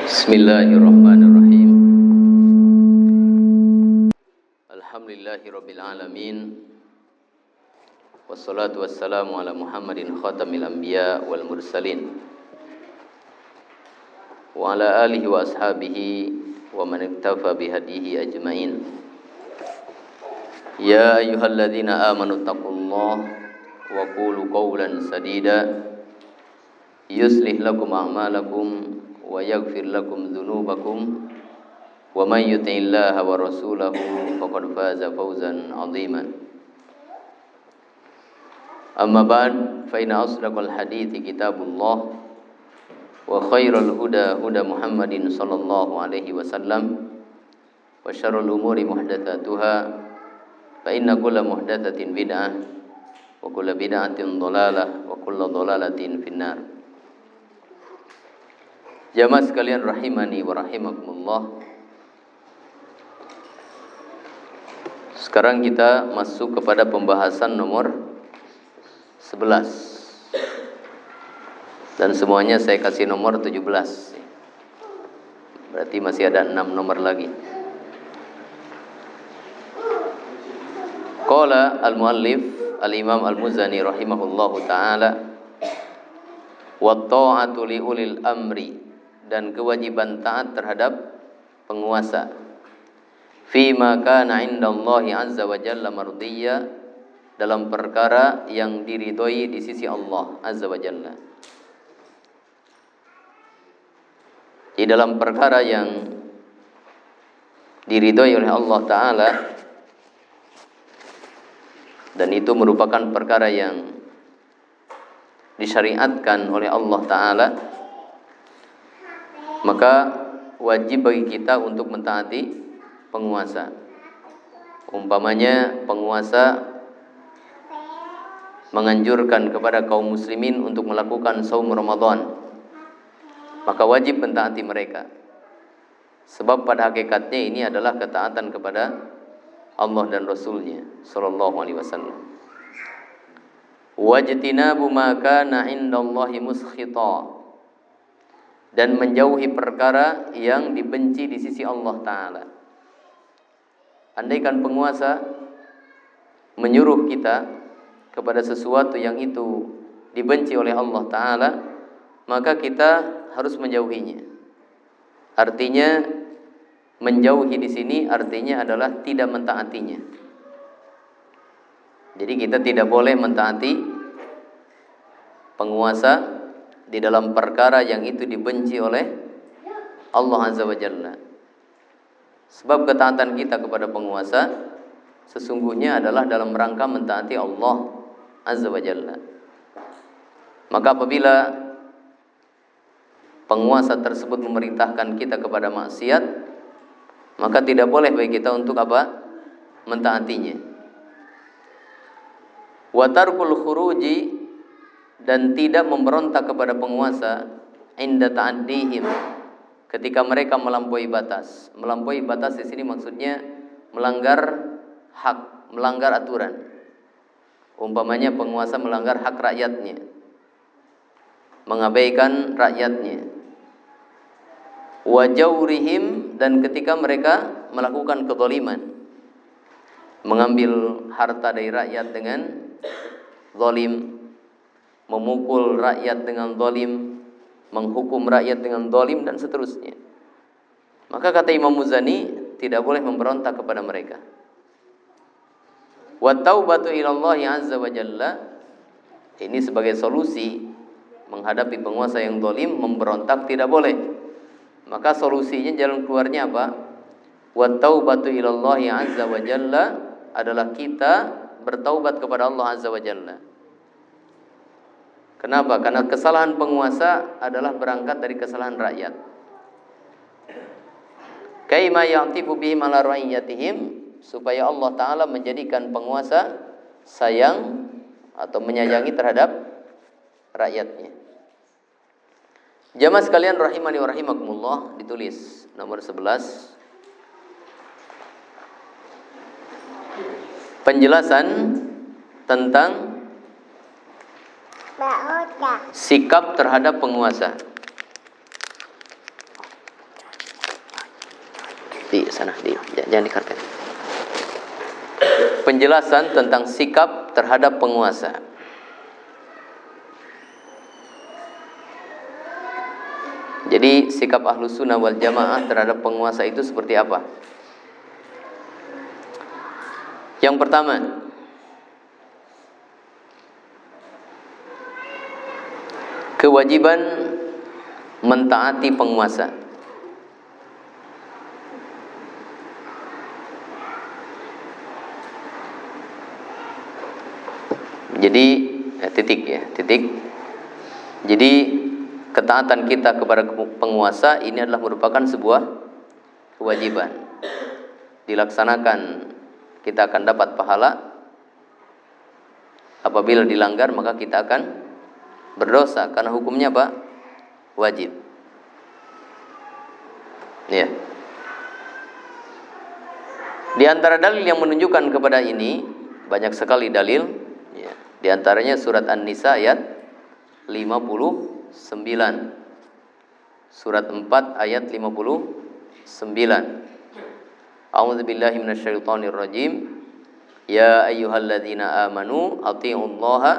Bismillahirrahmanirrahim. Alhamdulillahirabbil alamin. Wassalatu wassalamu ala Muhammadin khatamil anbiya wal mursalin. Wa ala alihi wa ashabihi wa man iktafa bihadihi ajmain. Ya ayyuhalladzina amanu taqullaha wa qulu qawlan sadida yuslih lakum a'malakum wa yaghfir lakum dzunubakum wa may yuti'illaha wa rasulahu faqad faza fawzan 'aziman. Amma ba'd, fa inna asdaqal hadithi kitabullah wa khairal huda huda Muhammadin sallallahu alaihi wasallam wa syarrul umuri muhdatsatuha fa inna kulla muhdatsatin bid'ah wa kulla bid'atin dhalalah wa kulla dhalalatin finnar. Jamaah sekalian rahimani wa rahimakumullah. Sekarang kita masuk kepada pembahasan nomor 11. Dan semuanya saya kasih nomor 17. Berarti masih ada 6 nomor lagi. Qala al-muallif al-imam al-Muzani rahimahullahu ta'ala, wa ta'atu li ulil amri, dan kewajiban taat terhadap penguasa, fima kana indallahi azza wa jalla mardiyya, dalam perkara yang diridhoi di sisi Allah azza wa jalla. Di dalam perkara yang diridhoi oleh Allah taala, dan itu merupakan perkara yang disyariatkan oleh Allah taala, maka wajib bagi kita untuk mentaati penguasa. Umpamanya penguasa menganjurkan kepada kaum muslimin untuk melakukan saum Ramadan, maka wajib mentaati mereka. Sebab pada hakikatnya ini adalah ketaatan kepada Allah dan Rasulnya sallallahu alaihi wasallam. Wajtinabu ma kana indallahi muskhita, dan menjauhi perkara yang dibenci di sisi Allah Ta'ala. Andaikan penguasa menyuruh kita kepada sesuatu yang itu dibenci oleh Allah Ta'ala, maka kita harus menjauhinya. Artinya menjauhi di sini artinya adalah tidak mentaatinya. Jadi kita tidak boleh mentaati penguasa di dalam perkara yang itu dibenci oleh Allah Azza wa Jalla. Sebab ketaatan kita kepada penguasa sesungguhnya adalah dalam rangka mentaati Allah Azza wa Jalla. Maka apabila penguasa tersebut memerintahkan kita kepada maksiat, maka tidak boleh bagi kita untuk apa? Mentaatinya. Wa tarkul khuruji, dan tidak memberontak kepada penguasa inda ta'addihim, ketika mereka melampaui batas. Melampaui batas di sini maksudnya melanggar hak, melanggar aturan. Umpamanya penguasa melanggar hak rakyatnya, mengabaikan rakyatnya. Wa jawrihim, dan ketika mereka melakukan kezaliman, mengambil harta dari rakyat dengan zalim, memukul rakyat dengan zalim, menghukum rakyat dengan zalim, dan seterusnya. Maka kata Imam Muzani, tidak boleh memberontak kepada mereka. Wa taubatu ilallahi azza wa jalla, ini sebagai solusi menghadapi penguasa yang zalim, memberontak tidak boleh. Maka solusinya, jalan keluarnya apa? Wa taubatu ilallahi azza wa jalla adalah kita bertaubat kepada Allah azza wa jalla. Kenapa? Karena kesalahan penguasa adalah berangkat dari kesalahan rakyat. Kaima ya'tifu bihim ala ra'iyatihim, supaya Allah Ta'ala menjadikan penguasa sayang atau menyayangi terhadap rakyatnya. Jamaah sekalian rahimani wa rahimakumullah, ditulis nomor 11. Penjelasan tentang sikap terhadap penguasa. Di sana, jangan dikarpet. Penjelasan tentang sikap terhadap penguasa. Jadi sikap Ahlus Sunnah wal Jamaah terhadap penguasa itu seperti apa? Yang pertama, kewajiban mentaati penguasa. Jadi titik. Jadi ketaatan kita kepada penguasa ini adalah merupakan sebuah kewajiban. Dilaksanakan, kita akan dapat pahala. Apabila dilanggar, maka kita akan berdosa, karena hukumnya apa? Wajib. Ya. Di antara dalil yang menunjukkan kepada ini, banyak sekali dalil. Ya. Di antaranya surat An-Nisa ayat 59. Surat 4 ayat 59. A'udzubillahi minasyaitonirrajim. Ya ayyuhalladzina amanu athi'ullaha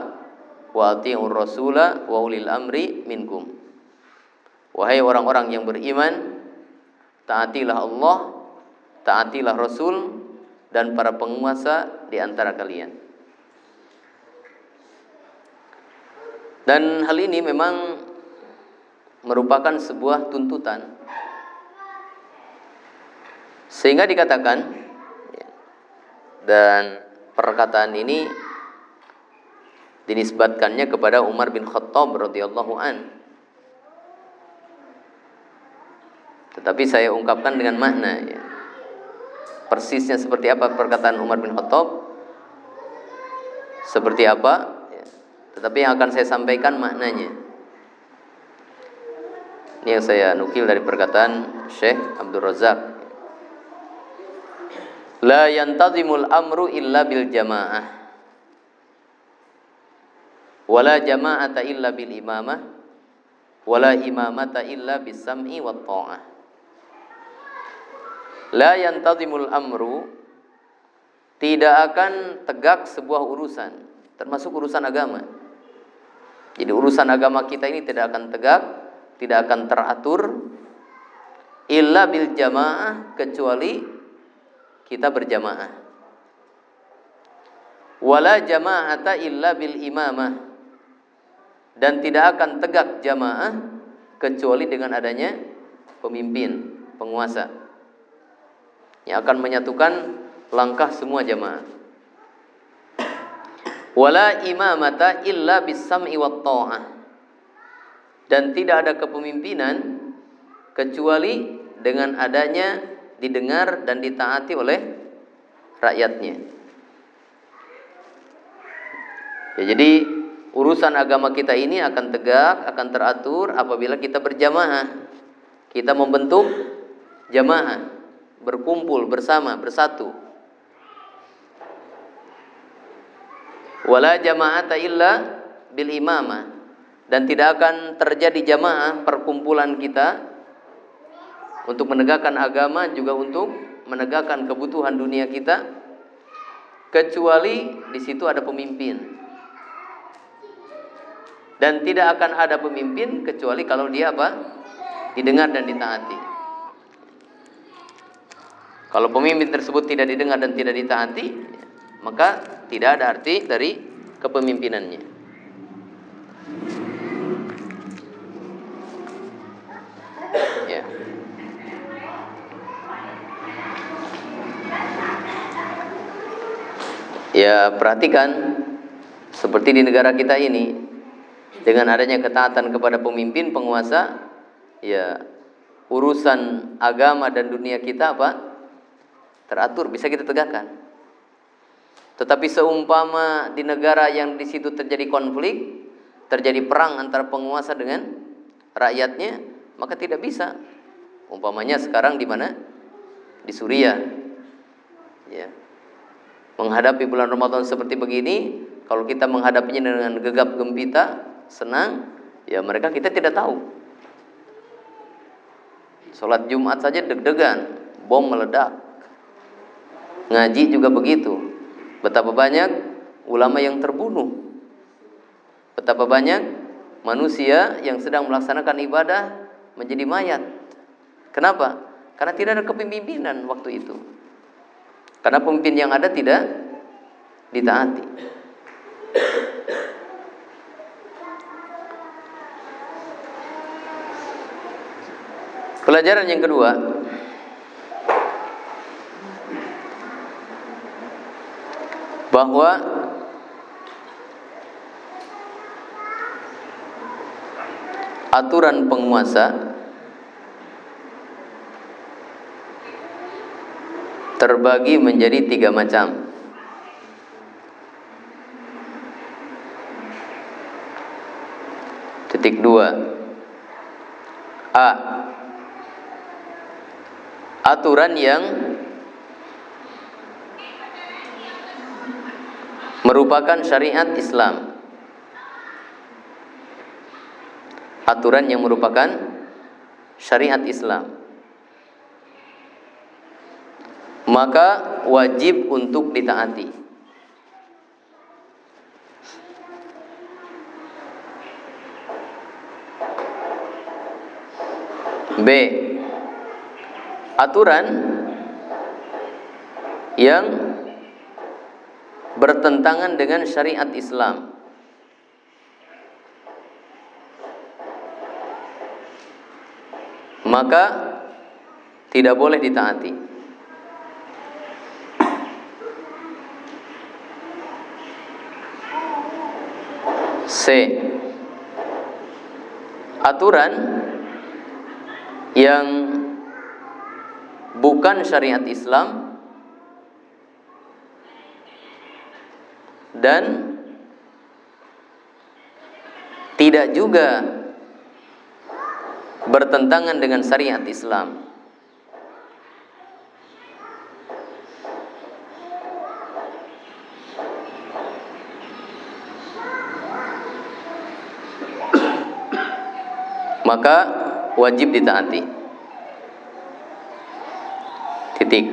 wa athi'ur rasula wa ulil amri minkum. Wahai orang-orang yang beriman, taatilah Allah, taatilah Rasul, dan para penguasa di antara kalian. Dan hal ini memang merupakan sebuah tuntutan, sehingga dikatakan, dan perkataan ini dinisbatkannya kepada Umar bin Khattab radhiyallahu an. Tetapi saya ungkapkan dengan makna, ya. Persisnya seperti apa perkataan Umar bin Khattab, seperti apa, ya. Tetapi yang akan saya sampaikan maknanya. Ini yang saya nukil dari perkataan Syekh Abdul Razak. La yantazimul amru illa bil jamaah, wala jama'ata illa bil imamah, wala imamata illa bis sam'i wat ta'ah. La yantazimul amru, tidak akan tegak sebuah urusan, termasuk urusan agama. Jadi urusan agama kita ini tidak akan tegak, tidak akan teratur, illa bil jamaah, kecuali kita berjamaah. Wala jama'ata illa bil imamah, dan tidak akan tegak jamaah kecuali dengan adanya pemimpin, penguasa yang akan menyatukan langkah semua jamaah. Wala imamata illa bis sam'i wat ta'ah, dan tidak ada kepemimpinan kecuali dengan adanya didengar dan ditaati oleh rakyatnya. Ya, jadi urusan agama kita ini akan tegak, akan teratur apabila kita berjamaah. Kita membentuk jamaah, berkumpul bersama, bersatu. Wala jama'ata illa bil imamah, dan tidak akan terjadi jamaah, perkumpulan kita untuk menegakkan agama, juga untuk menegakkan kebutuhan dunia kita, kecuali di situ ada pemimpin. Dan tidak akan ada pemimpin kecuali kalau dia apa? Didengar dan ditaati. Kalau pemimpin tersebut tidak didengar dan tidak ditaati, maka tidak ada arti dari kepemimpinannya. Ya. Ya, perhatikan seperti di negara kita ini, dengan adanya ketaatan kepada pemimpin, penguasa, ya, urusan agama dan dunia kita apa? Teratur, bisa kita tegakkan. Tetapi seumpama di negara yang di situ terjadi konflik, terjadi perang antara penguasa dengan rakyatnya, maka tidak bisa. Umpamanya sekarang di mana? Di Suriah. Ya. Menghadapi bulan Ramadan seperti begini, kalau kita menghadapinya dengan gegap gempita, senang, ya kita tidak tahu. Sholat Jumat saja deg-degan, bom meledak. Ngaji juga begitu. Betapa banyak ulama yang terbunuh. Betapa banyak manusia yang sedang melaksanakan ibadah menjadi mayat. Kenapa? Karena tidak ada kepemimpinan waktu itu. Karena pemimpin yang ada tidak ditaati. Pelajaran yang kedua, bahwa aturan penguasa terbagi menjadi 3 macam. Titik 2. A. Aturan yang merupakan syariat Islam. Aturan yang merupakan syariat Islam, maka wajib untuk ditaati. B. Aturan yang bertentangan dengan syariat Islam, maka tidak boleh ditaati. C. Aturan yang bukan syariat Islam dan tidak juga bertentangan dengan syariat Islam. Maka wajib ditaati. Titik.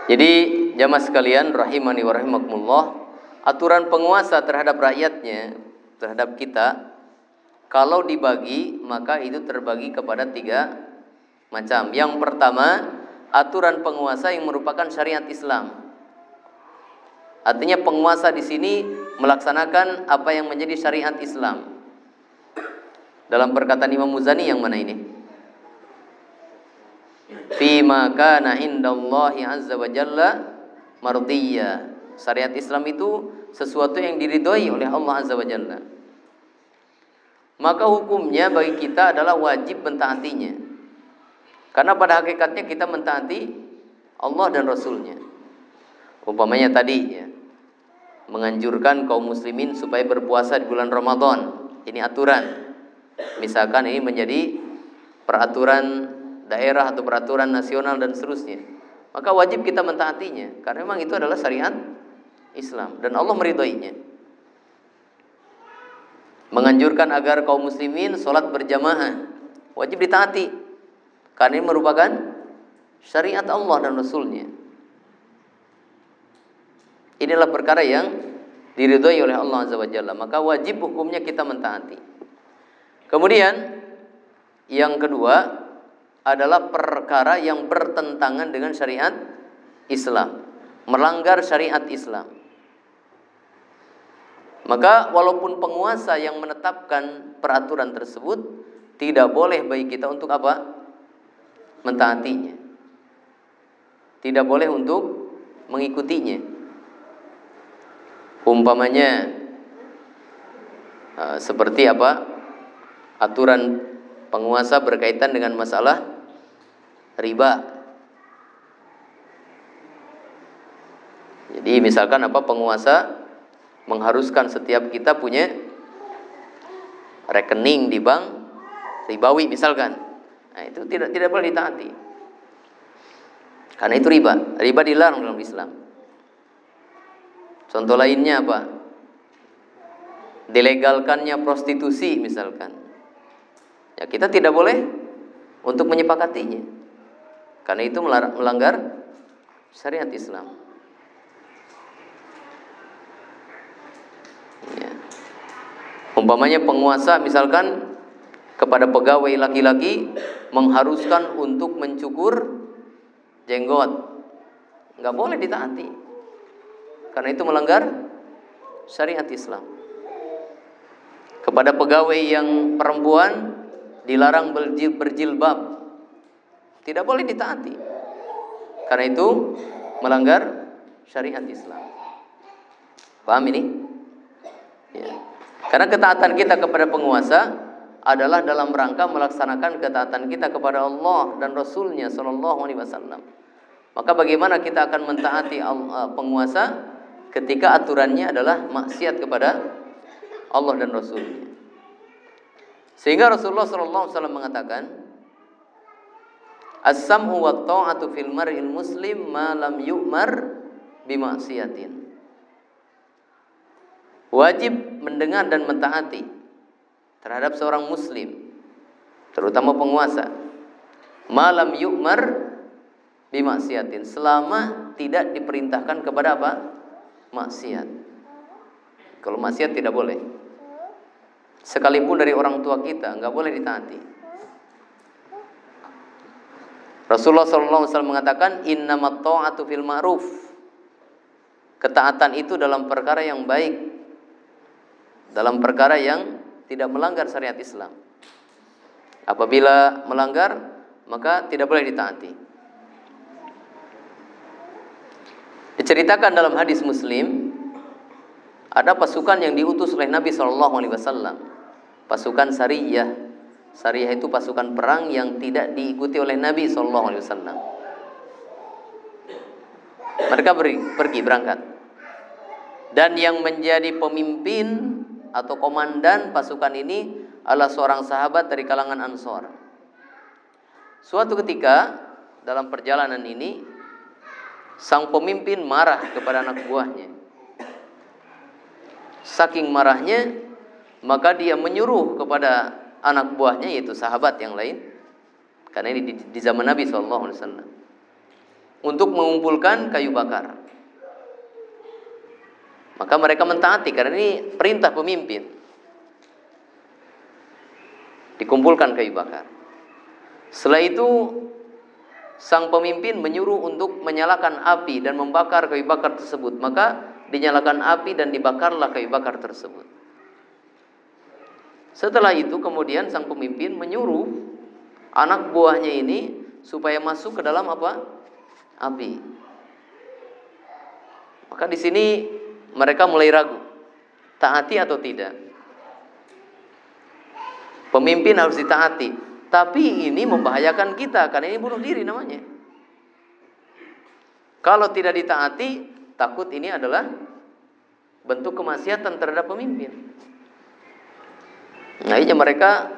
Jadi jamaah sekalian rahimani wa rahimakumullah, aturan penguasa terhadap rakyatnya, terhadap kita, kalau dibagi maka itu terbagi kepada 3 macam. Yang pertama, aturan penguasa yang merupakan syariat Islam. Artinya penguasa di sini melaksanakan apa yang menjadi syariat Islam. Dalam perkataan Imam Muzani yang mana ini? Fima kana indallahi azza wa jalla mardiyya. Syariat Islam itu sesuatu yang diridhoi oleh Allah azza wa jalla. Maka hukumnya bagi kita adalah wajib mentaatinya. Karena pada hakikatnya kita mentaati Allah dan Rasulnya. Umpamanya tadi ya, menganjurkan kaum muslimin supaya berpuasa di bulan Ramadan. Ini aturan. Misalkan ini menjadi peraturan daerah atau peraturan nasional dan seterusnya, maka wajib kita mentaatinya karena memang itu adalah syariat Islam dan Allah meridhoinya. Menganjurkan agar kaum muslimin sholat berjamaah, wajib ditaati karena ini merupakan syariat Allah dan Rasulnya. Inilah perkara yang diridhoi oleh Allah azza wa jalla, maka wajib hukumnya kita mentaati. Kemudian yang kedua adalah perkara yang bertentangan dengan syariat Islam, melanggar syariat Islam. Maka walaupun penguasa yang menetapkan peraturan tersebut, tidak boleh bagi kita untuk apa? Mentaatinya. Tidak boleh untuk mengikutinya. Umpamanya seperti apa? Aturan penguasa berkaitan dengan masalah riba. Jadi misalkan apa, penguasa mengharuskan setiap kita punya rekening di bank ribawi misalkan. Nah, itu tidak boleh ditaati. Karena itu riba. Riba dilarang dalam Islam. Contoh lainnya apa? Dilegalkannya prostitusi misalkan. Ya, kita tidak boleh untuk menyepakatinya. Karena itu melanggar syariat Islam. Ya. Umpamanya penguasa misalkan kepada pegawai laki-laki mengharuskan untuk mencukur jenggot, nggak boleh ditaati, karena itu melanggar syariat Islam. Kepada pegawai yang perempuan dilarang berjilbab, tidak boleh ditaati, karena itu melanggar syariat Islam. Paham ini? Ya. Karena ketaatan kita kepada penguasa adalah dalam rangka melaksanakan ketaatan kita kepada Allah dan Rasulnya Sallallahu Alaihi Wasallam. Maka bagaimana kita akan mentaati penguasa ketika aturannya adalah maksiat kepada Allah dan Rasulnya? Sehingga Rasulullah Sallallahu Alaihi Wasallam mengatakan, as-sam'u wa ta'atu fil mar'il muslim ma lam yu'mar bimaksiatin. Wajib mendengar dan mentaati terhadap seorang muslim, terutama penguasa, malam yu'mar bimaksiatin, selama tidak diperintahkan kepada apa? Maksiat. Kalau maksiat tidak boleh, sekalipun dari orang tua kita nggak boleh ditaati. Rasulullah SAW mengatakan, innamat ta'atu fil ma'ruf, ketaatan itu dalam perkara yang baik, dalam perkara yang tidak melanggar syariat Islam. Apabila melanggar, maka tidak boleh ditaati. Diceritakan dalam hadis Muslim, ada pasukan yang diutus oleh Nabi SAW, pasukan Sariyah. Sariyah itu pasukan perang yang tidak diikuti oleh Nabi SAW. Mereka pergi berangkat, dan yang menjadi pemimpin atau komandan pasukan ini adalah seorang sahabat dari kalangan Ansor. Suatu ketika dalam perjalanan ini, sang pemimpin marah kepada anak buahnya. Saking marahnya, maka dia menyuruh kepada anak buahnya, yaitu sahabat yang lain, karena ini di zaman Nabi SAW, untuk mengumpulkan kayu bakar. Maka mereka mentaati karena ini perintah pemimpin. Dikumpulkan kayu bakar. Setelah itu sang pemimpin menyuruh untuk menyalakan api dan membakar kayu bakar tersebut. Maka dinyalakan api dan dibakarlah kayu bakar tersebut. Setelah itu kemudian sang pemimpin menyuruh anak buahnya ini supaya masuk ke dalam apa? Api. Maka di sini mereka mulai ragu, taati atau tidak. Pemimpin harus ditaati, tapi ini membahayakan kita, karena ini bunuh diri namanya. Kalau tidak ditaati, takut ini adalah bentuk kemaksiatan terhadap pemimpin. Nah, ini mereka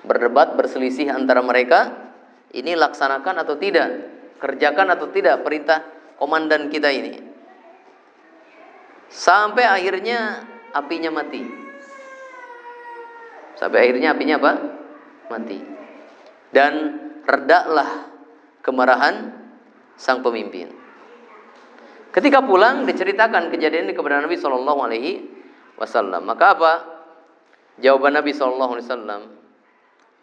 berdebat, berselisih antara mereka, ini laksanakan atau tidak, kerjakan atau tidak perintah komandan kita ini. Sampai akhirnya apinya mati. Mati. Dan redaklah kemarahan sang pemimpin. Ketika pulang diceritakan kejadian ini kepada Nabi SAW. Maka apa? Jawaban Nabi SAW,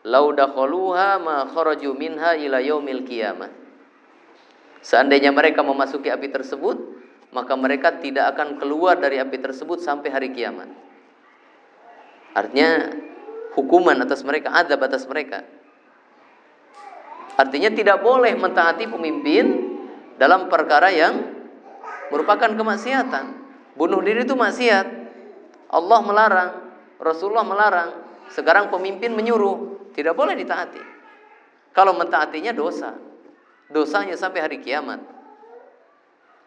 "Lau dakhaluha ma kharaju minha ila yaumil qiyamah." Seandainya mereka memasuki api tersebut, maka mereka tidak akan keluar dari api tersebut sampai hari kiamat. Artinya hukuman atas mereka, azab atas mereka. Artinya tidak boleh mentaati pemimpin dalam perkara yang merupakan kemaksiatan. Bunuh diri itu maksiat. Allah melarang, Rasulullah melarang. Sekarang pemimpin menyuruh, tidak boleh ditaati. Kalau mentaatinya dosa. Dosanya sampai hari kiamat.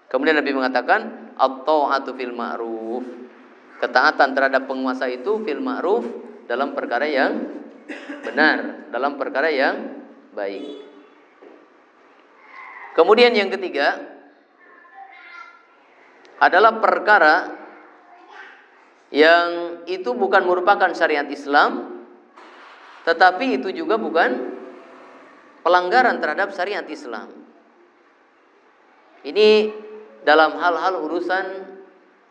Kemudian Nabi mengatakan, at-ta'atu fil ma'ruf, ketaatan terhadap penguasa itu fil ma'ruf, dalam perkara yang benar, dalam perkara yang baik. Kemudian yang ketiga adalah perkara yang itu bukan merupakan syariat Islam, tetapi itu juga bukan pelanggaran terhadap syariat Islam. Ini dalam hal-hal urusan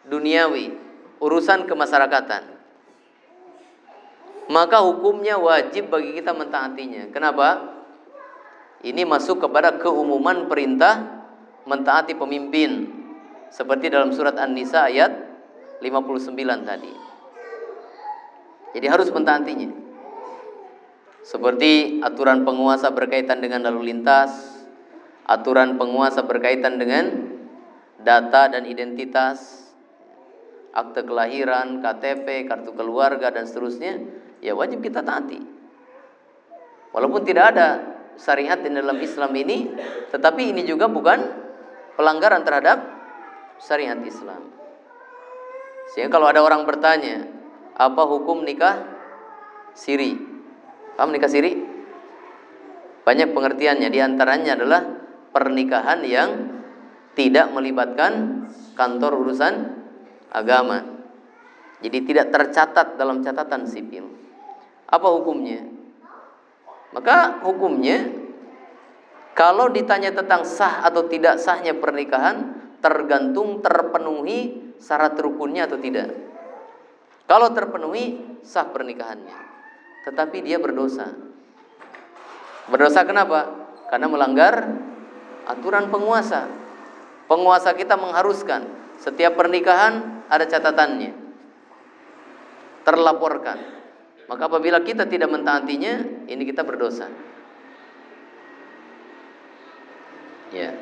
duniawi, urusan kemasyarakatan. Maka hukumnya wajib bagi kita mentaatinya. Kenapa? Ini masuk kepada keumuman perintah mentaati pemimpin, seperti dalam surat An-Nisa ayat 59 tadi. Jadi harus mentaatinya. Seperti aturan penguasa berkaitan dengan lalu lintas, aturan penguasa berkaitan dengan data dan identitas, akte kelahiran, KTP, kartu keluarga dan seterusnya, ya wajib kita taati. Walaupun tidak ada syariat di dalam Islam ini, tetapi ini juga bukan pelanggaran terhadap syariat Islam. Sehingga kalau ada orang bertanya, apa hukum nikah siri? Paham nikah siri? Banyak pengertiannya, di antaranya adalah pernikahan yang tidak melibatkan kantor urusan agama. Jadi tidak tercatat dalam catatan sipil. Apa hukumnya? Maka hukumnya, kalau ditanya tentang sah atau tidak sahnya pernikahan, tergantung terpenuhi syarat rukunnya atau tidak. Kalau terpenuhi, sah pernikahannya. Tetapi dia berdosa. Berdosa kenapa? Karena melanggar aturan penguasa. Penguasa kita mengharuskan setiap pernikahan ada catatannya, terlaporkan. Maka apabila kita tidak mentaatinya, ini kita berdosa. Ya.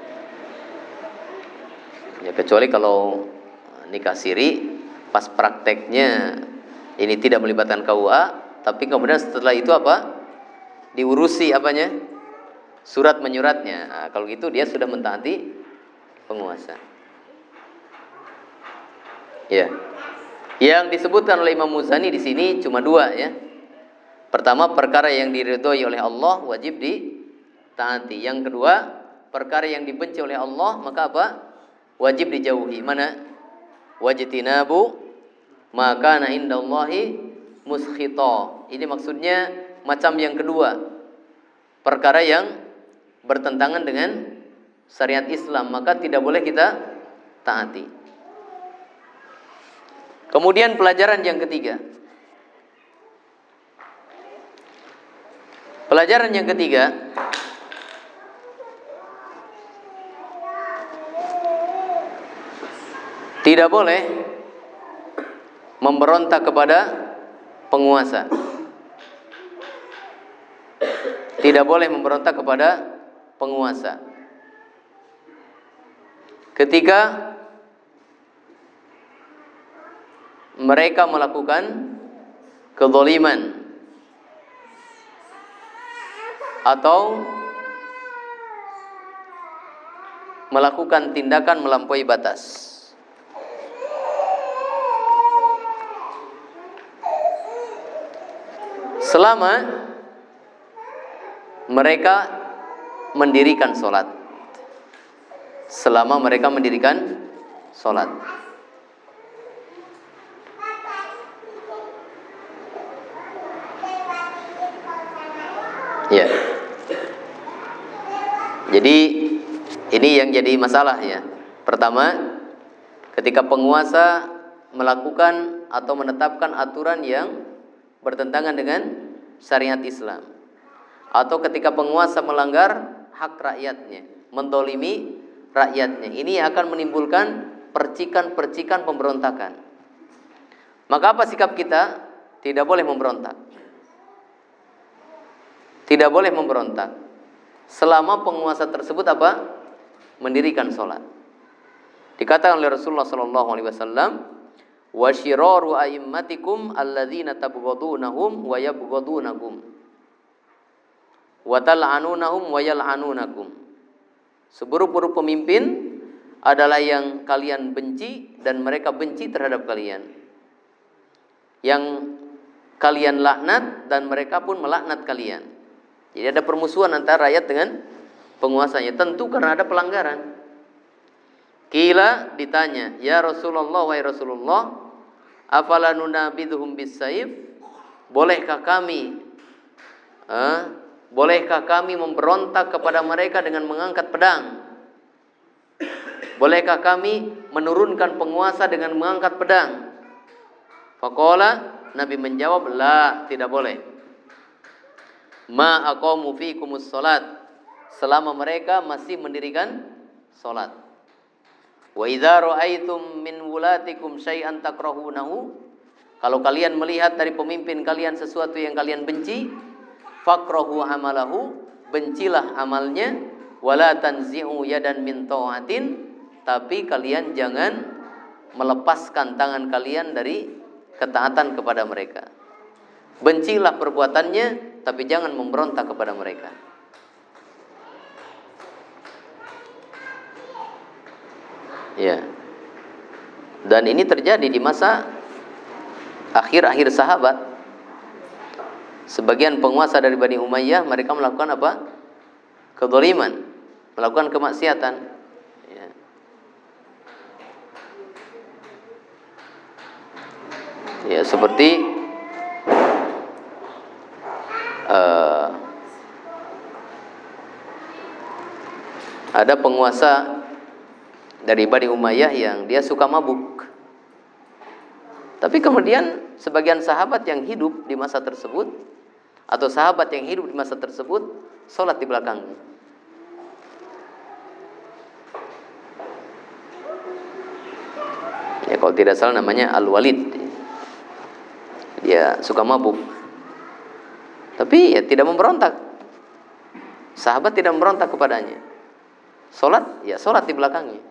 Ya, kecuali kalau nikah siri pas prakteknya ini tidak melibatkan KUA, tapi kemudian setelah itu apa? Diurusi apanya? Surat menyuratnya. Nah, kalau gitu dia sudah mentaati penguasa. Ya. Yang disebutkan oleh Imam Muzani di sini cuma dua ya. Pertama, perkara yang diridhoi oleh Allah wajib ditaati. Yang kedua, perkara yang dibenci oleh Allah maka apa? Wajib dijauhi. Mana? Wajtinabu ma kana indallahi muskhita. Ini maksudnya macam yang kedua. Perkara yang bertentangan dengan syariat Islam maka tidak boleh kita taati. Kemudian pelajaran yang ketiga. Pelajaran yang ketiga, tidak boleh memberontak kepada penguasa. Tidak boleh memberontak kepada penguasa. Ketika mereka melakukan kezaliman atau melakukan tindakan melampaui batas. Selama mereka mendirikan sholat. Selama mereka mendirikan sholat. Ya. Jadi ini yang jadi masalah ya. Pertama, ketika penguasa melakukan atau menetapkan aturan yang bertentangan dengan syariat Islam, atau ketika penguasa melanggar hak rakyatnya, mendolimi rakyatnya, ini akan menimbulkan percikan-percikan pemberontakan. Maka apa sikap kita? Tidak boleh memberontak. Tidak boleh memberontak selama penguasa tersebut apa? Mendirikan sholat. Dikatakan oleh Rasulullah SAW, wa syiraru a'immatikum alladzina tabghadunahum wa yabghadunakum wa tal'anunahum wa yal'anunakum. Seburuk-buruk pemimpin adalah yang kalian benci dan mereka benci terhadap kalian. Yang kalian laknat dan mereka pun melaknat kalian. Jadi ada permusuhan antara rakyat dengan penguasanya. Tentu karena ada pelanggaran. Qila, ditanya, ya Rasulullah, wahai Rasulullah, afala nunabidhum bis-saif? Bolehkah kami Bolehkah kami memberontak kepada mereka dengan mengangkat pedang? Bolehkah kami menurunkan penguasa dengan mengangkat pedang? Faqala, Nabi menjawab, la, tidak boleh. Ma aqamu fikumus salat, selama mereka masih mendirikan salat. Wa idza ra'aitum min wulatikum syai'an takrahunahu, kalau kalian melihat dari pemimpin kalian sesuatu yang kalian benci, fakrahu amalahu, bencilah amalnya, wala tanzi'u yadan min ta'atin, tapi kalian jangan melepaskan tangan kalian dari ketaatan kepada mereka. Bencilah perbuatannya, tapi jangan memberontak kepada mereka. Ya. Dan ini terjadi di masa akhir-akhir sahabat. Sebagian penguasa dari Bani Umayyah, mereka melakukan apa? Kedzaliman, melakukan kemaksiatan. Ya. Ya, seperti ada penguasa dari Bani Umayyah yang dia suka mabuk. Tapi kemudian sebagian sahabat yang hidup di masa tersebut, atau sahabat yang hidup di masa tersebut, sholat di belakangnya. Ya, kalau tidak salah namanya Al-Walid. Dia suka mabuk, tapi ya tidak memberontak. Sahabat tidak memberontak kepadanya. Sholat, ya sholat di belakangnya.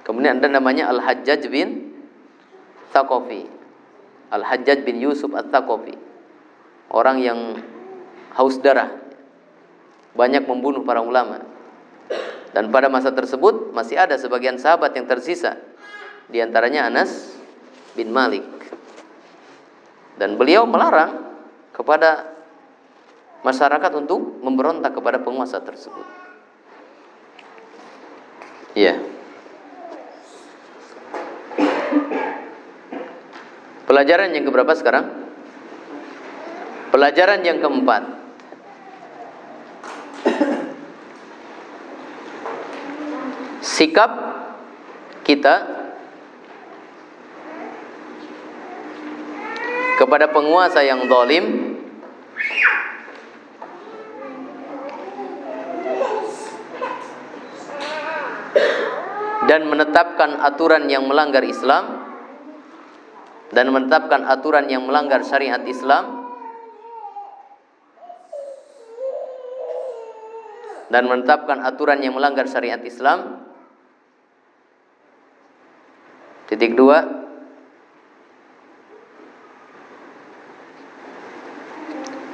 Kemudian ada namanya Al-Hajjaj bin Thaqafi, Al-Hajjaj bin Yusuf At-Thaqafi, orang yang haus darah, banyak membunuh para ulama. Dan pada masa tersebut masih ada sebagian sahabat yang tersisa, di antaranya Anas bin Malik. Dan beliau melarang kepada masyarakat untuk memberontak kepada penguasa tersebut. Iya. Pelajaran yang keberapa sekarang? Pelajaran yang keempat. Sikap kita kepada penguasa yang zalim dan menetapkan aturan yang melanggar Islam, dan menetapkan aturan yang melanggar syariat Islam, dan menetapkan aturan yang melanggar syariat Islam. Titik 2,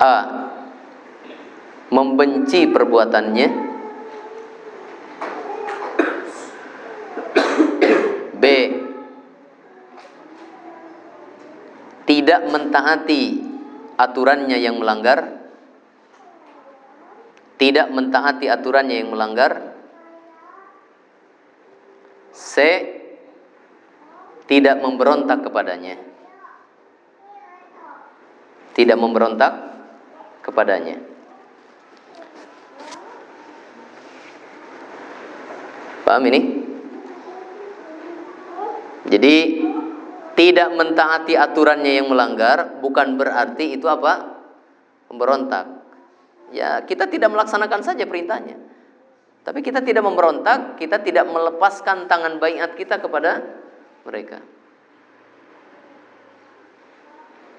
A, membenci perbuatannya. B, tidak mentaati aturannya yang melanggar. Tidak mentaati aturannya yang melanggar. C, tidak memberontak kepadanya. Tidak memberontak kepadanya. Paham ini? Jadi tidak mentaati aturannya yang melanggar bukan berarti itu apa? Memberontak. Ya, kita tidak melaksanakan saja perintahnya. Tapi kita tidak memberontak, kita tidak melepaskan tangan baiat kita kepada mereka.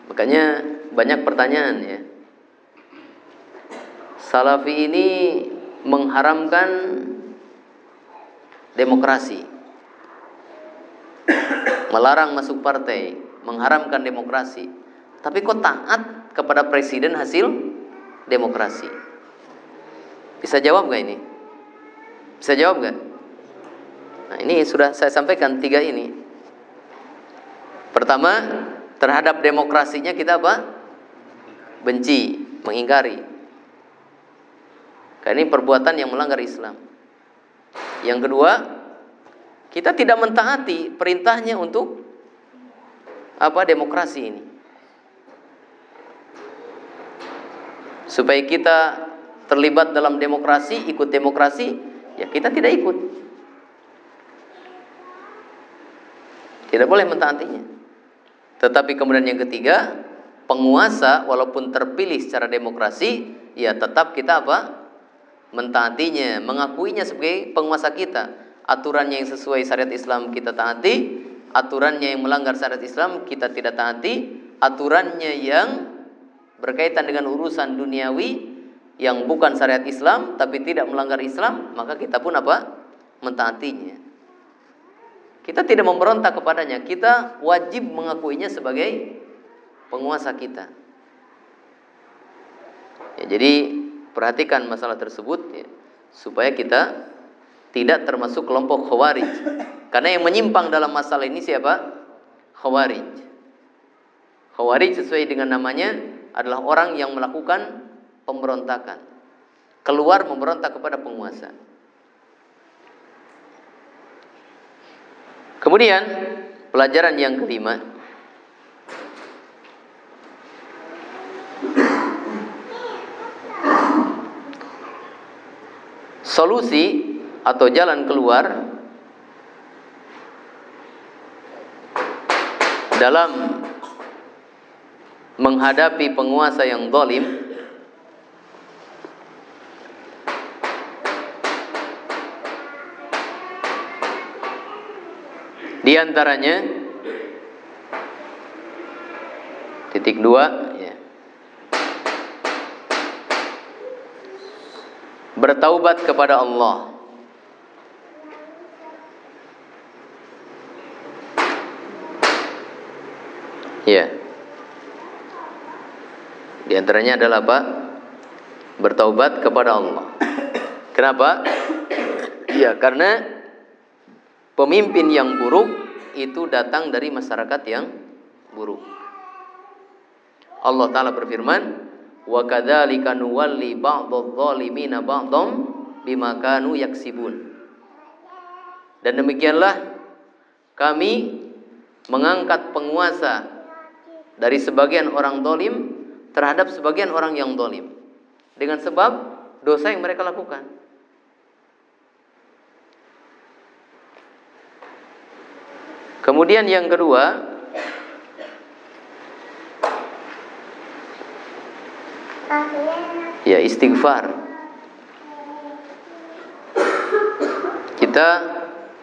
Makanya banyak pertanyaan ya. Salafi ini mengharamkan demokrasi, melarang masuk partai, mengharamkan demokrasi. Tapi kok taat kepada presiden hasil demokrasi? Bisa jawab gak ini? Bisa jawab gak? Nah, ini sudah saya sampaikan 3 ini. Pertama, terhadap demokrasinya kita apa? Benci, mengingkari. Karena ini perbuatan yang melanggar Islam. Yang kedua, kita tidak mentaati perintahnya untuk apa? Demokrasi ini. supaya kita terlibat dalam demokrasi, ikut demokrasi, ya kita tidak ikut. Tidak boleh mentaatinya. Tetapi kemudian yang ketiga, penguasa walaupun terpilih secara demokrasi, ya tetap kita apa? Mentaatinya, mengakuinya sebagai penguasa kita. Aturannya yang sesuai syariat Islam kita taati, aturannya yang melanggar syariat Islam kita tidak taati, aturannya yang berkaitan dengan urusan duniawi yang bukan syariat Islam tapi tidak melanggar Islam, maka kita pun apa? Mentaatinya. Kita tidak memberontak kepadanya, kita wajib mengakuinya sebagai penguasa kita. Ya, jadi perhatikan masalah tersebut ya, supaya kita tidak termasuk kelompok khawarij. Karena yang menyimpang dalam masalah ini siapa? Khawarij. Khawarij sesuai dengan namanya adalah orang yang melakukan pemberontakan, keluar memberontak kepada penguasa. Kemudian pelajaran yang kelima, solusi atau jalan keluar dalam menghadapi penguasa yang zalim di antaranya titik 2 ya, bertaubat kepada Allah. Ya. Di antaranya adalah apa? Bertaubat kepada Allah. Kenapa? Ya, karena pemimpin yang buruk itu datang dari masyarakat yang buruk. Allah Ta'ala berfirman, wa kadzalika nuwalli ba'dadh dhalimina ba'dhum bima kanu yaksibun. Dan demikianlah kami mengangkat penguasa dari sebagian orang zalim terhadap sebagian orang yang zalim dengan sebab dosa yang mereka lakukan. Kemudian yang kedua, ya istighfar. Kita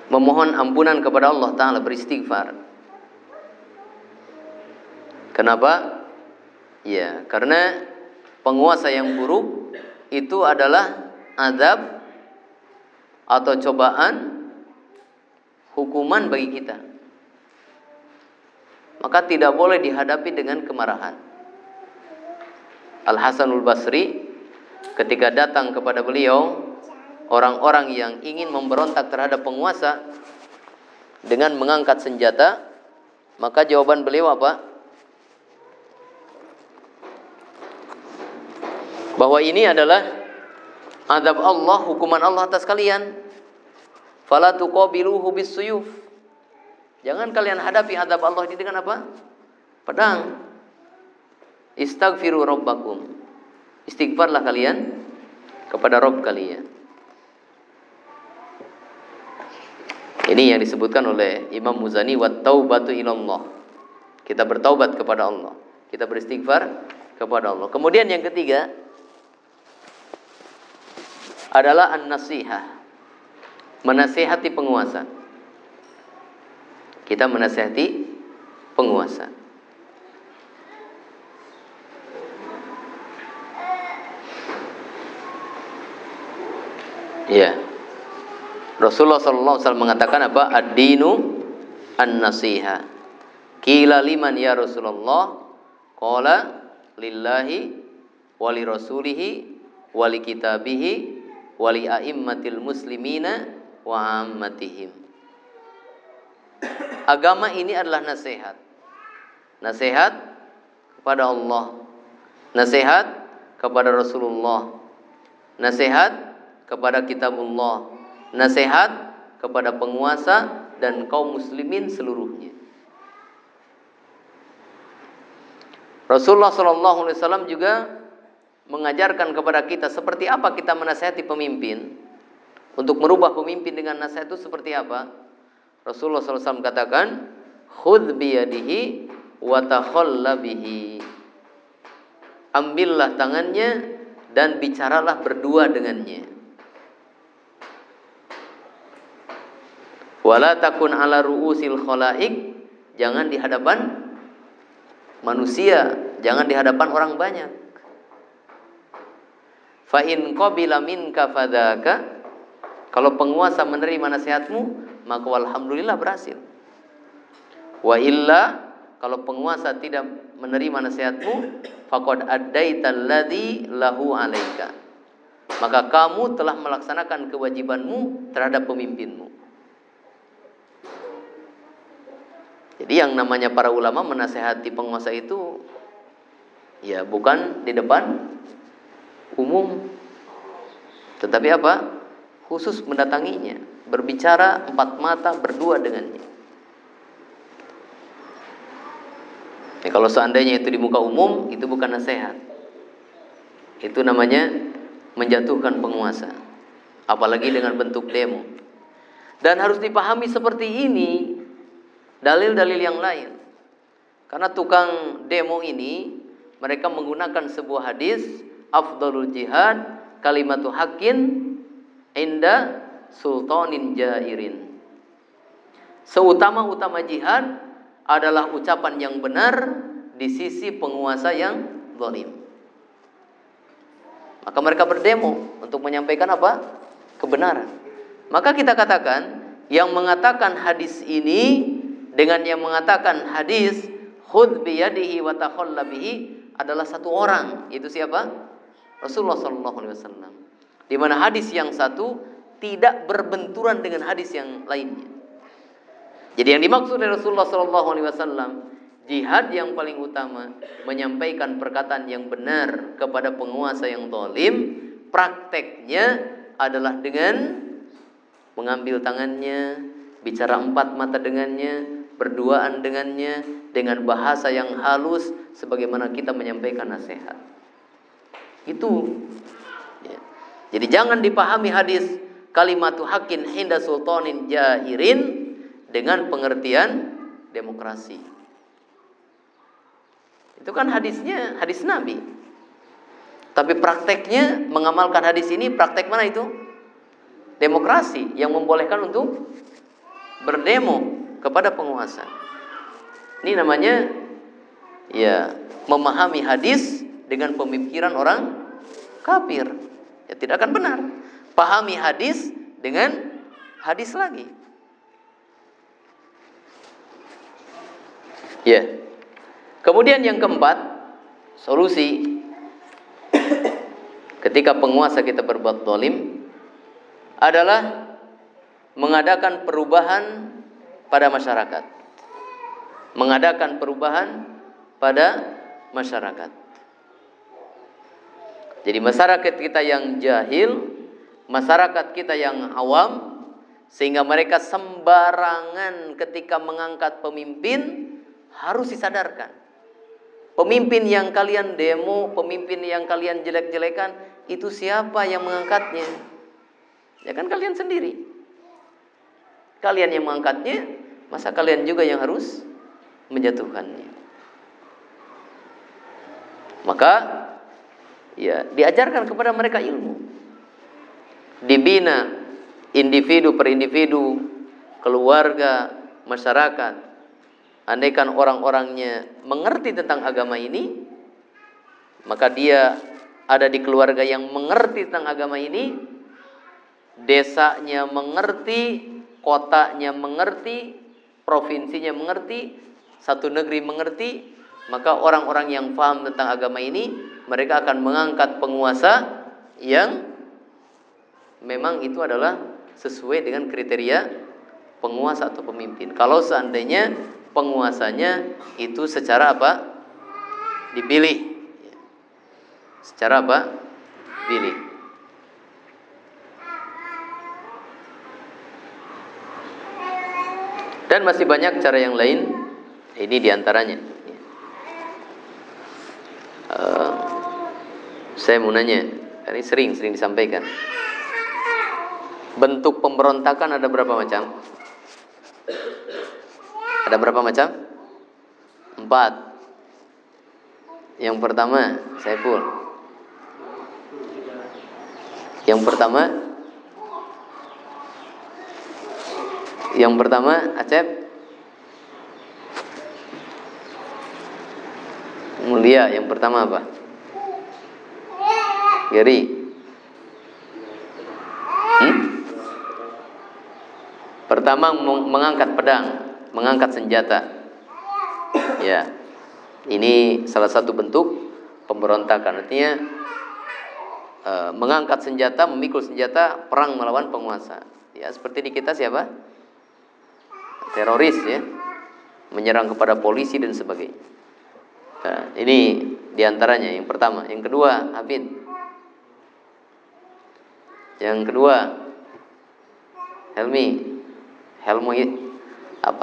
memohon ampunan kepada Allah Ta'ala, beristighfar. Kenapa? Ya, karena penguasa yang buruk itu adalah azab atau cobaan, hukuman bagi kita. Maka tidak boleh dihadapi dengan kemarahan. Al-Hasanul Basri ketika datang kepada beliau orang-orang yang ingin memberontak terhadap penguasa dengan mengangkat senjata, maka jawaban beliau apa? Bahwa ini adalah azab Allah, hukuman Allah atas kalian. Fala tuqabiluhu bis-suyuf. Jangan kalian hadapi azab Allah ini dengan apa? Pedang. Istaghfiru rabbakum. Istighfarlah kalian kepada Rabb kalian. Ini yang disebutkan oleh Imam Muzani, wat taubatu ilallah. Kita bertaubat kepada Allah, kita beristighfar kepada Allah. Kemudian yang ketiga adalah an-nasihah, menasihati penguasa. Kita menasihati penguasa. Ya. Rasulullah SAW mengatakan apa? Ad-dinu an-nasiha. Qila liman ya Rasulullah? Qala lillahi wa li rasulihi wa li kitabihi wa li a'immatil muslimina wa ammatihim. Agama ini adalah nasihat. Nasihat kepada Allah, nasihat kepada Rasulullah, nasihat kepada kitabullah, nasihat kepada penguasa dan kaum muslimin seluruhnya. Rasulullah SAW juga mengajarkan kepada kita seperti apa kita menasihati pemimpin, untuk merubah pemimpin dengan nasihat itu seperti apa. Rasulullah SAW katakan, khudh biyadihi wa takhalla bihi. Ambillah tangannya dan bicaralah berdua dengannya. Wala takun ala ru'usil khalaik, jangan di hadapan manusia, jangan di hadapan orang banyak. Fa in qabila minka fadzaka, kalau penguasa menerima nasihatmu, maka alhamdulillah berhasil. Wa illa, kalau penguasa tidak menerima nasihatmu, faqad addaital ladzi lahu alaika, maka kamu telah melaksanakan kewajibanmu terhadap pemimpinmu. Jadi yang namanya para ulama menasihati penguasa itu ya bukan di depan umum, tetapi apa? Khusus mendatanginya, berbicara empat mata, berdua dengannya. Ya, kalau seandainya itu di muka umum, itu bukan nasihat. Itu namanya menjatuhkan penguasa, apalagi dengan bentuk demo. Dan harus dipahami seperti ini dalil-dalil yang lain. Karena tukang demo ini, mereka menggunakan sebuah hadis, afdalul jihad kalimatu haqqin inda sultanin jairin. Seutama-utama jihad adalah ucapan yang benar di sisi penguasa yang zalim. Maka mereka berdemo untuk menyampaikan apa? Kebenaran. Maka kita katakan, yang mengatakan hadis ini dengan yang mengatakan hadis khudh biyadihi wa takhalla bihi adalah satu orang. Itu siapa? Rasulullah SAW. Di mana hadis yang satu tidak berbenturan dengan hadis yang lainnya. Jadi yang dimaksud dari Rasulullah SAW, jihad yang paling utama, menyampaikan perkataan yang benar kepada penguasa yang zalim. Prakteknya adalah dengan mengambil tangannya, bicara empat mata dengannya, berduaan dengannya, dengan bahasa yang halus, sebagaimana kita menyampaikan nasihat. Itu. Ya. Jadi jangan dipahami hadis kalimatu haqqin hinda sultanin jairin dengan pengertian demokrasi. Itu kan hadisnya hadis Nabi. Tapi prakteknya mengamalkan hadis ini, praktek mana itu? Demokrasi yang membolehkan untuk berdemo kepada penguasa. Ini namanya ya memahami hadis dengan pemikiran orang kafir. Ya tidak akan benar. Pahami hadis dengan hadis lagi. Ya. Kemudian yang keempat, solusi ketika penguasa kita berbuat zalim adalah mengadakan perubahan pada masyarakat. Mengadakan perubahan pada masyarakat. Jadi masyarakat kita yang jahil, masyarakat kita yang awam, sehingga mereka sembarangan ketika mengangkat pemimpin, harus disadarkan. Pemimpin yang kalian demo, pemimpin yang kalian jelek-jelekan, itu siapa yang mengangkatnya? Ya kan kalian sendiri. Kalian yang mengangkatnya, masa kalian juga yang harus menjatuhkannya? Maka ya diajarkan kepada mereka ilmu. Dibina individu per individu, keluarga, masyarakat. Andaikan orang-orangnya mengerti tentang agama ini, maka dia ada di keluarga yang mengerti tentang agama ini, desanya mengerti, kotanya mengerti, provinsinya mengerti, satu negeri mengerti, maka orang-orang yang paham tentang agama ini, mereka akan mengangkat penguasa yang memang itu adalah sesuai dengan kriteria penguasa atau pemimpin. Kalau seandainya penguasanya itu secara apa? Dipilih. Secara apa? Pilih. Dan masih banyak cara yang lain. Ini diantaranya. Saya mau nanya, ini sering disampaikan. Bentuk pemberontakan ada berapa macam? Ada berapa macam? 4. Yang pertama, Saiful. Yang pertama, Acep. Mulia, yang pertama apa? Gary. Pertama mengangkat pedang, mengangkat senjata. Ya. Ini salah satu bentuk pemberontakan. Artinya mengangkat senjata, memikul senjata, perang melawan penguasa. Ya, seperti di kita siapa? Teroris ya. Menyerang kepada polisi dan sebagainya. Nah, ini diantaranya yang pertama. Yang kedua, Hafid. Yang kedua, Helmi.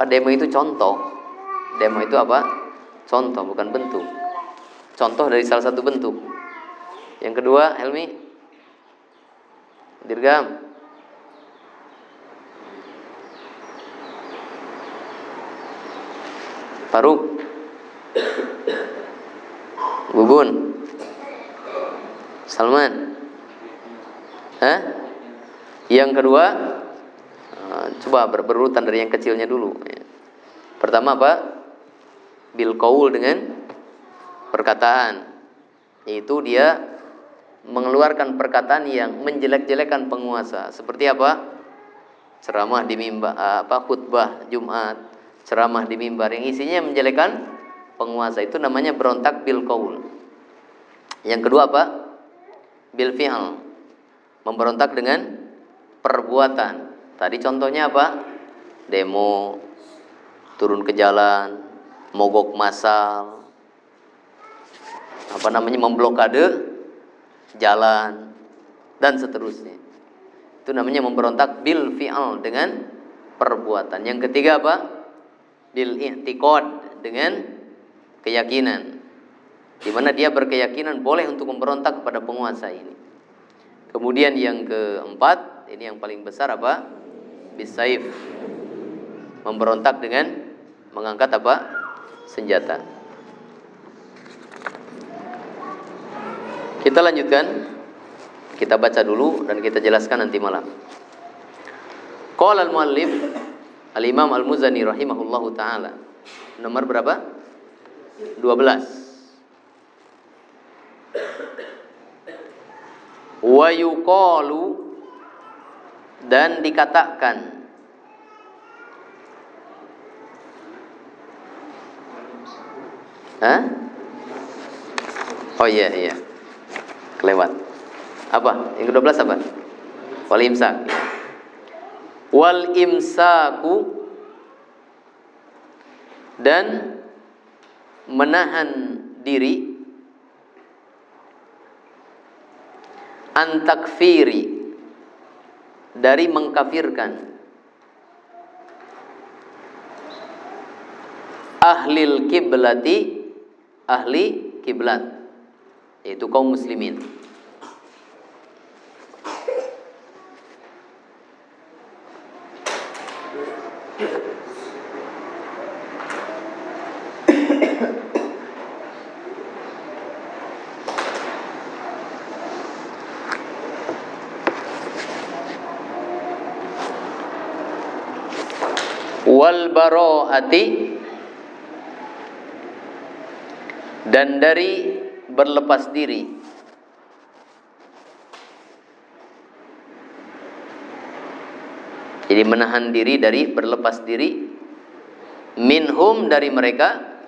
Demo itu contoh. Demo itu apa? Contoh, bukan bentuk. Contoh dari salah satu bentuk. Yang kedua, Helmi. Dirgam. Faruk. Bubun. Salman. Yang kedua, coba berurutan dari yang kecilnya dulu. Pertama apa? Bil qaul, dengan perkataan. Yaitu dia mengeluarkan perkataan yang menjelek-jelekan penguasa. Seperti apa? Ceramah di mimbar, khutbah Jumat, ceramah di mimbar yang isinya menjelekkan penguasa. Itu namanya berontak bil qaul. Yang kedua apa? Bil fi'al. Memberontak dengan perbuatan. Tadi contohnya apa? Demo, turun ke jalan, mogok massal, memblokade jalan, dan seterusnya. Itu namanya memberontak bil fi'al, dengan perbuatan. Yang ketiga apa? Bil i'tiqad, dengan keyakinan. Di mana dia berkeyakinan boleh untuk memberontak kepada penguasa ini. Kemudian yang keempat, ini yang paling besar apa? Bisaif. Memberontak dengan mengangkat apa? Senjata. Kita lanjutkan. Kita baca dulu dan kita jelaskan nanti malam. Qala al-muallif Al-Imam Al-Muzani rahimahullahu taala. Nomor berapa? 12. Wa yuqalu, dan dikatakan, Oh iya, kelewat. Apa? Yang ke-12 apa? Wal imsak. Wal imsaku, dan menahan diri, antakfiri, dari mengkafirkan, ahlil kiblati, ahli kiblat, yaitu kaum muslimin. Wal bara'ati, dan dari berlepas diri. Jadi menahan diri dari berlepas diri, minhum, dari mereka,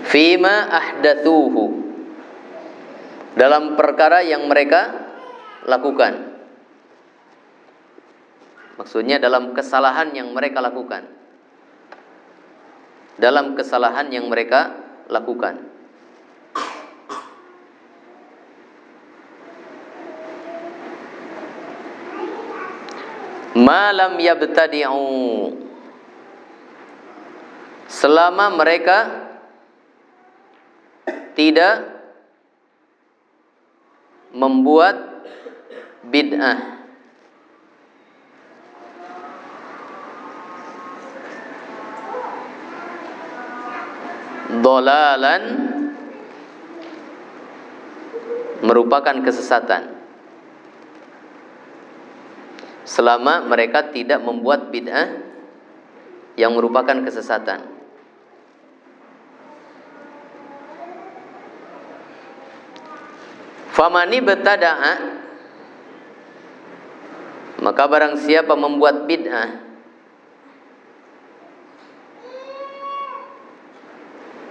fima ahdathuhu, dalam perkara yang mereka lakukan. Maksudnya dalam kesalahan yang mereka lakukan. Dalam kesalahan yang mereka lakukan. ma lam yabtadi'u, selama mereka tidak membuat bid'ah. Dolalan merupakan kesesatan. Selama mereka tidak membuat bid'ah yang merupakan kesesatan. Famani betada'a, maka barang siapa membuat bid'ah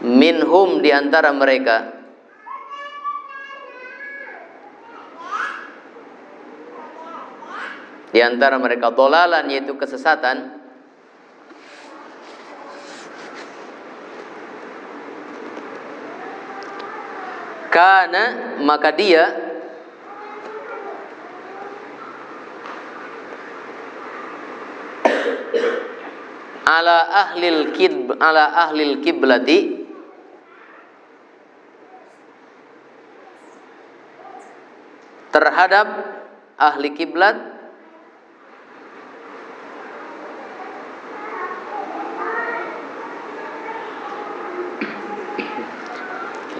minhum, di antara mereka, di antara mereka, dolalan yaitu kesesatan, kana, maka dia ala ahlil kiblati, terhadap ahli kiblat,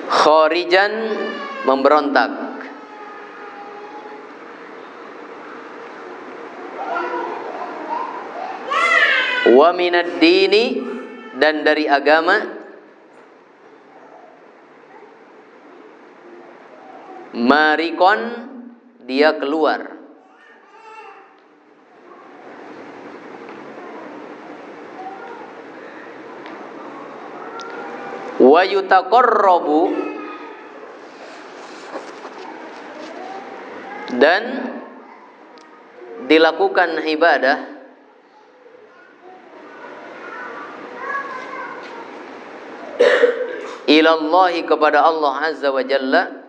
kharijan, memberontak, wa minad dini, dan dari agama, marikon, dia keluar, wa yutaqarrabu, dan dilakukan ibadah ilallahi, kepada Allah Azza wa Jalla,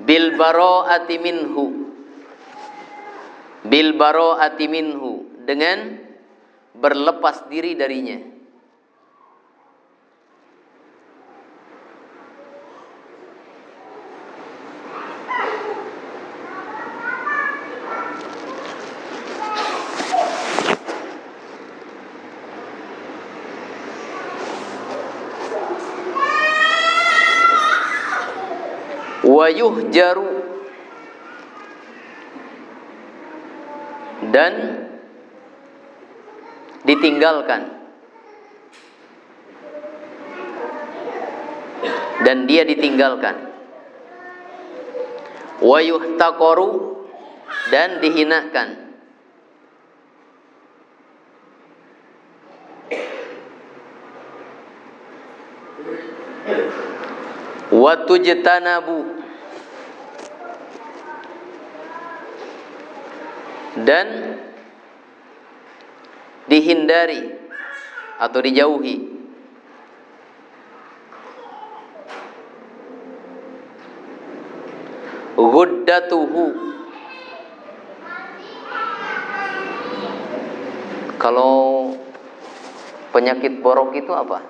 bil bara'ati minhu, dengan berlepas diri darinya. Wa yuhjaru, dan ditinggalkan, dan dia ditinggalkan. Wa yuhtaqaru, dan dihinakan. Wa tujtanabu, dan dihindari atau dijauhi. Ghuddatuhu, kalau penyakit borok itu apa?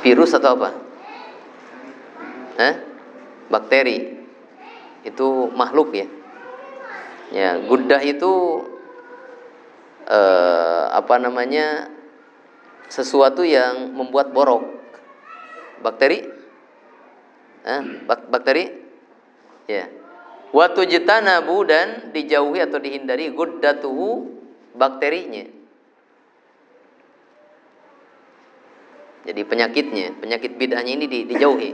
Virus atau apa? Bakteri. Itu makhluk ya. Ya, guddah itu sesuatu yang membuat borok. Bakteri? Bakteri? Ya. Wa tujtanabu, dan dijauhi atau dihindari guddatuhu, bakterinya. Jadi penyakitnya, penyakit bid'ahnya ini dijauhi.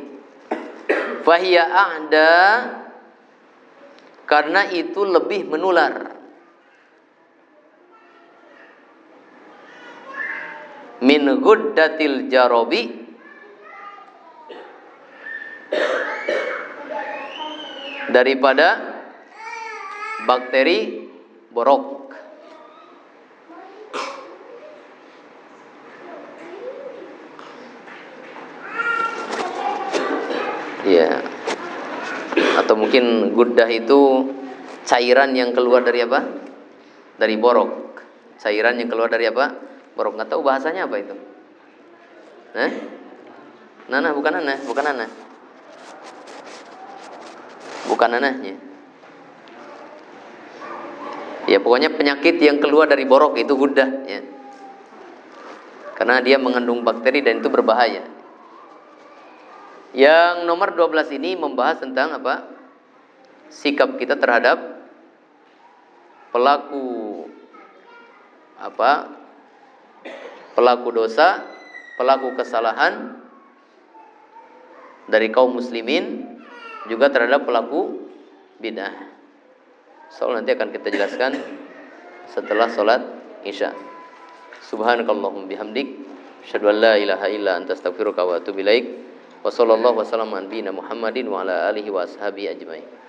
Fahiya a'da, karena itu lebih menular, min guddatil jarobi, daripada bakteri borok. Mungkin guddah itu cairan yang keluar dari apa? Dari borok. Cairan yang keluar dari apa? Borok. Nggak tahu bahasanya apa itu? Nanah, bukan nanah, bukan nanah. Bukan nanahnya. Ya pokoknya penyakit yang keluar dari borok itu guddah ya. Karena dia mengandung bakteri dan itu berbahaya. Yang nomor 12 ini membahas tentang apa? Sikap kita terhadap pelaku apa? Pelaku dosa, pelaku kesalahan dari kaum muslimin, juga terhadap pelaku bid'ah. Soal nanti akan kita jelaskan setelah sholat isya. Subhanakallahumma bihamdik, asyhadu an la ilaha illa anta astaghfiruka wa atubu ilaik. Wa sallallahu wasallam ala nabiyina Muhammadin wa ala alihi wa ashabihi ajmain.